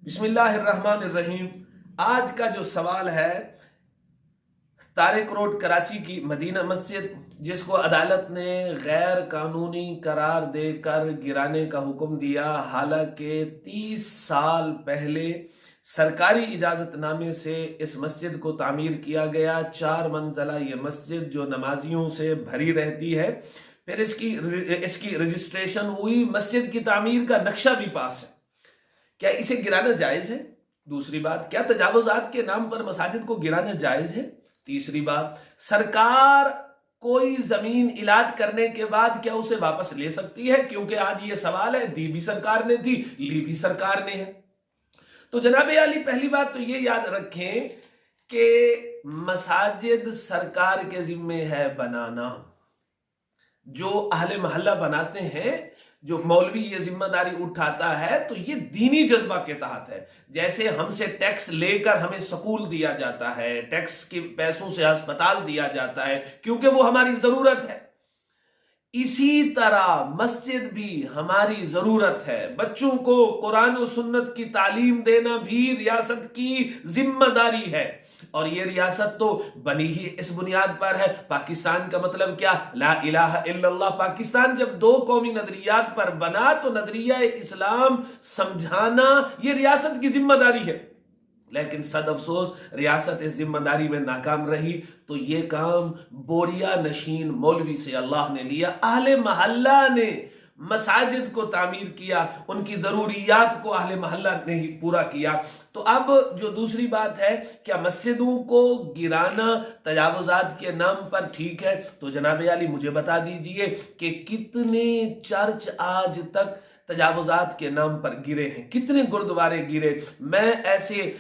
بسم اللہ الرحمن الرحیم۔ آج کا جو سوال ہے، طارق روڈ کراچی کی مدینہ مسجد جس کو عدالت نے غیر قانونی قرار دے کر گرانے کا حکم دیا، حالانکہ 30 سال پہلے سرکاری اجازت نامے سے اس مسجد کو تعمیر کیا گیا۔ 4 منزلہ یہ مسجد جو نمازیوں سے بھری رہتی ہے، پھر اس کی رجسٹریشن ہوئی، مسجد کی تعمیر کا نقشہ بھی پاس ہے۔ کیا اسے گرانا جائز ہے؟ دوسری بات، کیا تجاوزات کے نام پر مساجد کو گرانا جائز ہے؟ تیسری بات، سرکار کوئی زمین الاٹ کرنے کے بعد کیا اسے واپس لے سکتی ہے؟ کیونکہ آج یہ سوال ہے، دی بھی سرکار نے تھی، لی بھی سرکار نے ہے۔ تو جناب عالی، پہلی بات تو یہ یاد رکھیں کہ مساجد سرکار کے ذمے ہے بنانا۔ جو اہل محلہ بناتے ہیں، جو مولوی یہ ذمہ داری اٹھاتا ہے، تو یہ دینی جذبہ کے تحت ہے۔ جیسے ہم سے ٹیکس لے کر ہمیں سکول دیا جاتا ہے، ٹیکس کے پیسوں سے ہسپتال دیا جاتا ہے کیونکہ وہ ہماری ضرورت ہے، اسی طرح مسجد بھی ہماری ضرورت ہے۔ بچوں کو قرآن و سنت کی تعلیم دینا بھی ریاست کی ذمہ داری ہے، اور یہ ریاست تو بنی ہی اس بنیاد پر ہے۔ پاکستان کا مطلب کیا؟ لا الہ الا اللہ۔ پاکستان جب 2 قومی نظریات پر بنا تو نظریہ اسلام سمجھانا یہ ریاست کی ذمہ داری ہے، لیکن صد افسوس ریاست اس ذمہ داری میں ناکام رہی۔ تو یہ کام بوریا نشین مولوی سے اللہ نے لیا، اہل محلہ نے مساجد کو تعمیر کیا، ان کی ضروریات کو اہل محلہ نے ہی پورا کیا۔ تو اب جو دوسری بات ہے، کیا مسجدوں کو گرانا تجاوزات کے نام پر ٹھیک ہے؟ تو جناب عالی مجھے بتا دیجئے کہ کتنے چرچ آج تک تجاوزات کے نام پر گرے ہیں، کتنے گردوارے گرے۔ میں ایسے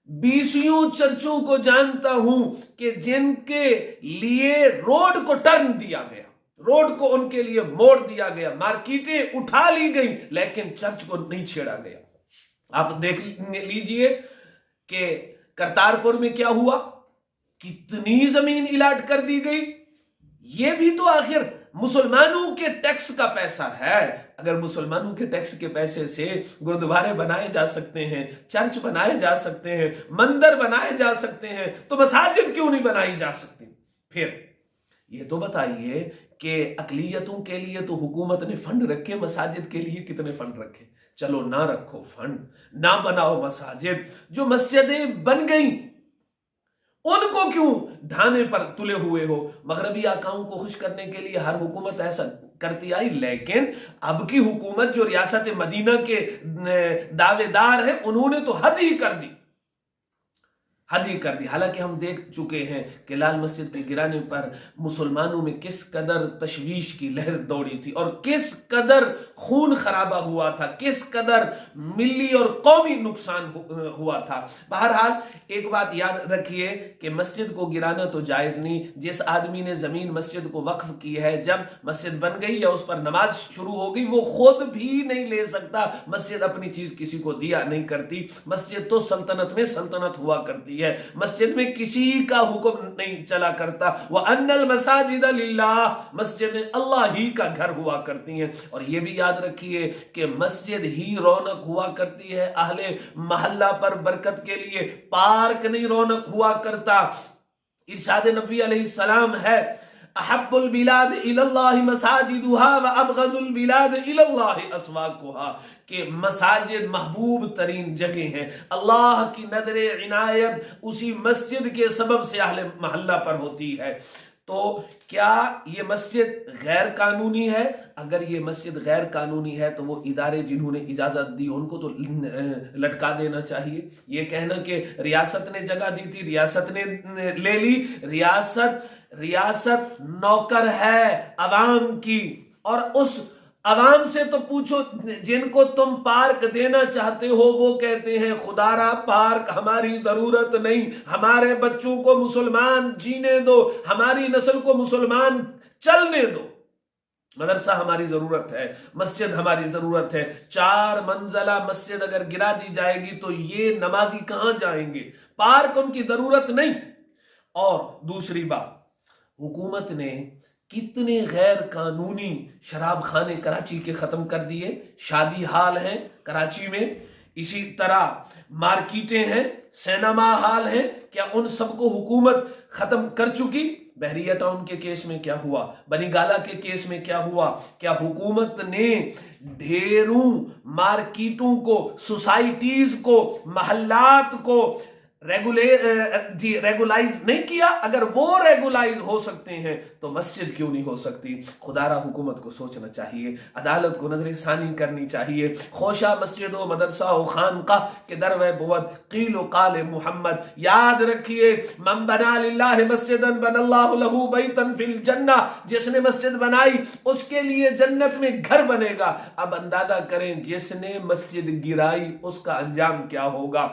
20 چرچوں کو جانتا ہوں کہ جن کے لیے روڈ کو ٹرن دیا گیا، روڈ کو ان کے لیے موڑ دیا گیا، مارکیٹیں اٹھا لی گئی، لیکن چرچ کو نہیں چھیڑا گیا۔ آپ دیکھ لیجئے کہ کرتارپور میں کیا ہوا، کتنی زمین الاٹ کر دی گئی۔ یہ بھی تو آخر مسلمانوں کے ٹیکس کا پیسہ ہے۔ اگر مسلمانوں کے ٹیکس کے پیسے سے گردوارے بنائے جا سکتے ہیں، چرچ بنائے جا سکتے ہیں، مندر بنائے جا سکتے ہیں، تو مساجد کیوں نہیں بنائی جا سکتی؟ پھر یہ تو بتائیے کہ اقلیتوں کے لیے تو حکومت نے فنڈ رکھے، مساجد کے لیے کتنے فنڈ رکھے؟ چلو نہ رکھو فنڈ، نہ بناؤ مساجد، جو مسجدیں بن گئیں ان کو کیوں ڈھانے پر تلے ہوئے ہو؟ مغربی آقاؤں کو خوش کرنے کے لیے ہر حکومت ایسا کرتی آئی، لیکن اب کی حکومت جو ریاست مدینہ کے دعوے دار ہیں، انہوں نے تو حد ہی کر دی، حد ہی کر دی۔ حالانکہ ہم دیکھ چکے ہیں کہ لال مسجد کے گرانے پر مسلمانوں میں کس قدر تشویش کی لہر دوڑی تھی، اور کس قدر خون خرابہ ہوا تھا، کس قدر ملی اور قومی نقصان ہوا تھا۔ بہرحال ایک بات یاد رکھیے کہ مسجد کو گرانا تو جائز نہیں۔ جس آدمی نے زمین مسجد کو وقف کی ہے، جب مسجد بن گئی یا اس پر نماز شروع ہو گئی، وہ خود بھی نہیں لے سکتا۔ مسجد اپنی چیز کسی کو دیا نہیں کرتی۔ مسجد تو سلطنت میں سلطنت ہوا کرتی ہے، مسجد میں کسی کا حکم نہیں چلا کرتا۔ وَأَنَّ الْمَسَاجِدَ لِلَّهِ، مسجدیں اللہ ہی کا گھر ہوا کرتی ہیں۔ اور یہ بھی یاد رکھیے کہ مسجد ہی رونق ہوا کرتی ہے اہل محلہ پر برکت کے لیے، پارک نہیں رونق ہوا کرتا۔ ارشاد نبی علیہ السلام ہے، احب البلاد الى اللہ مساجدها وابغض البلاد الى اللہ اسواقها، کہ مساجد محبوب ترین جگہ ہیں، اللہ کی نظر عنایت اسی مسجد کے سبب سے اہل محلہ پر ہوتی ہے۔ تو کیا یہ مسجد غیر قانونی ہے؟ اگر یہ مسجد غیر قانونی ہے تو وہ ادارے جنہوں نے اجازت دی ان کو تو لٹکا دینا چاہیے۔ یہ کہنا کہ ریاست نے جگہ دی تھی، ریاست نے لے لی، ریاست نوکر ہے عوام کی، اور اس عوام سے تو پوچھو جن کو تم پارک دینا چاہتے ہو، وہ کہتے ہیں خدا را پارک ہماری ضرورت نہیں، ہمارے بچوں کو مسلمان جینے دو، ہماری نسل کو مسلمان چلنے دو۔ مدرسہ ہماری ضرورت ہے، مسجد ہماری ضرورت ہے۔ 4 منزلہ مسجد اگر گرا دی جائے گی تو یہ نمازی کہاں جائیں گے؟ پارک ان کی ضرورت نہیں۔ اور دوسری بات، حکومت نے کتنے غیر قانونی شراب خانے کراچی کے ختم کر دیے۔ شادی ہال ہیں کراچی میں، اسی طرح مارکیٹیں ہیں، سینما ہال ہیں، کیا ان سب کو حکومت ختم کر چکی؟ بحریہ ٹاؤن کے کیس میں کیا ہوا؟ بنی گالا کے کیس میں کیا ہوا؟ کیا حکومت نے ڈھیروں مارکیٹوں کو، سوسائٹیز کو، محلات کو ریگولائز نہیں کیا؟ اگر وہ ریگولائز ہو سکتے ہیں تو مسجد کیوں نہیں ہو سکتی؟ خدا را حکومت کو سوچنا چاہیے، عدالت کو نظر ثانی کرنی چاہیے۔ خوشا مسجد و مدرسہ و خانقاہ کے دروے بود قیل و قال محمد۔ یاد رکھیے، من بنا للہ مسجدا بن اللہ لہ بیتا فی الجنہ، جس نے مسجد بنائی اس کے لیے جنت میں گھر بنے گا۔ اب اندازہ کریں جس نے مسجد گرائی اس کا انجام کیا ہوگا۔